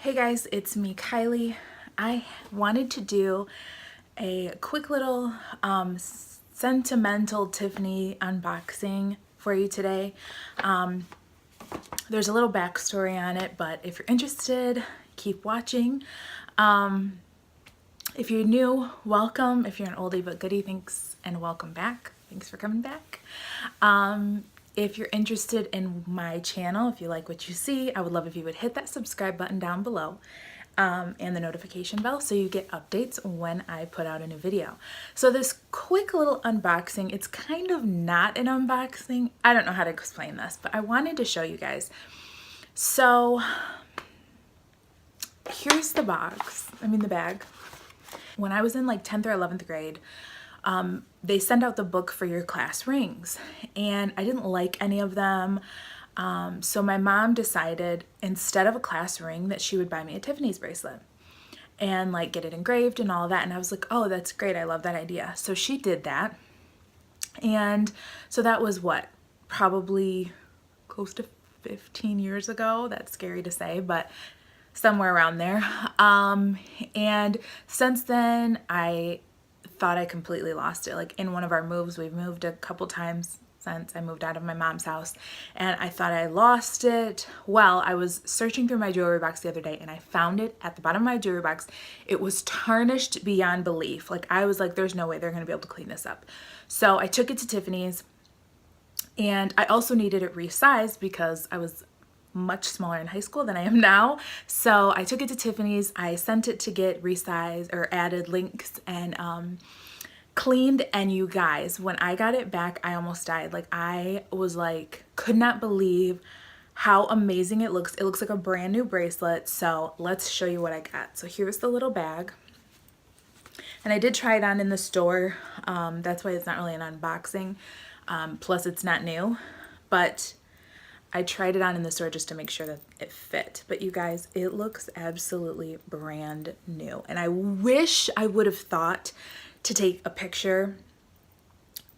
Hey guys, it's me, Kylie. I wanted to do a quick little Sentimental Tiffany unboxing for you today. There's a little backstory on it, but if you're interested, keep watching. If you're new, welcome. If you're an oldie but goodie, thanks and welcome back. Thanks for coming back. If you're interested in my channel, if you like what you see, I would love if you would hit that subscribe button down below and the notification bell so you get updates when I put out a new video. So this quick little unboxing, it's kind of not an unboxing. I don't know how to explain this, but I wanted to show you guys. So here's the the bag. When I was in like 10th or 11th grade, they send out the book for your class rings, and I didn't like any of them. So my mom decided instead of a class ring that she would buy me a Tiffany's bracelet and like get it engraved and all of that. And I was like, oh, that's great. I love that idea. So she did that. And so that was what, probably close to 15 years ago. That's scary to say, but somewhere around there. And since then, I thought I completely lost it. Like in one of our moves, we've moved a couple times since I moved out of my mom's house, and I thought I lost it. Well, I was searching through my jewelry box the other day and I found it at the bottom of my jewelry box. It was tarnished beyond belief. Like I was like, there's no way they're gonna be able to clean this up. So I took it to Tiffany's, and I also needed it resized because I was much smaller in high school than I am now. So I took it to Tiffany's. I sent it to get resized or added links and cleaned, and you guys, when I got it back, I almost died. Like I was like, could not believe how amazing it looks. It looks like a brand new bracelet. So let's show you what I got. So here's the little bag. And I did try it on in the store. That's why it's not really an unboxing. Plus it's not new, but I tried it on in the store just to make sure that it fit. But you guys, it looks absolutely brand new. And I wish I would have thought to take a picture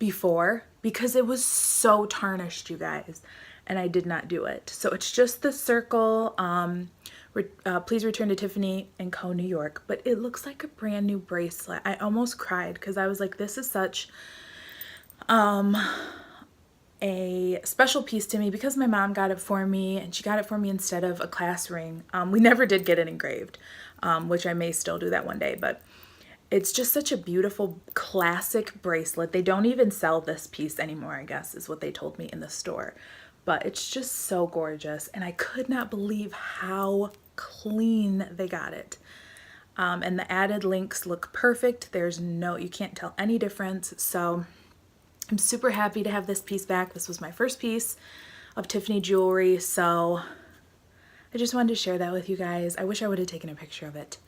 before, because it was so tarnished, you guys, and I did not do it. So it's just the circle, please return to Tiffany & Co. New York, but it looks like a brand new bracelet. I almost cried because I was like, this is such a special piece to me because my mom got it for me, and she got it for me instead of a class ring. We never did get it engraved, which I may still do that one day, but it's just such a beautiful classic bracelet. They don't even sell this piece anymore, I guess, is what they told me in the store. But it's just so gorgeous, and I could not believe how clean they got it. And the added links look perfect. You can't tell any difference. So I'm super happy to have this piece back. This was my first piece of Tiffany jewelry, so I just wanted to share that with you guys. I wish I would have taken a picture of it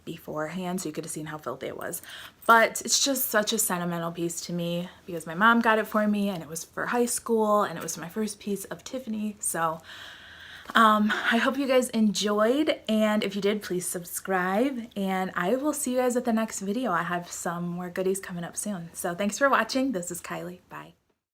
beforehand so you could have seen how filthy it was. But it's just such a sentimental piece to me because my mom got it for me, and it was for high school, and it was my first piece of Tiffany. So I hope you guys enjoyed, and if you did, please subscribe, and I will see you guys at the next video. I have some more goodies coming up soon. So thanks for watching. This is Kylie. Bye.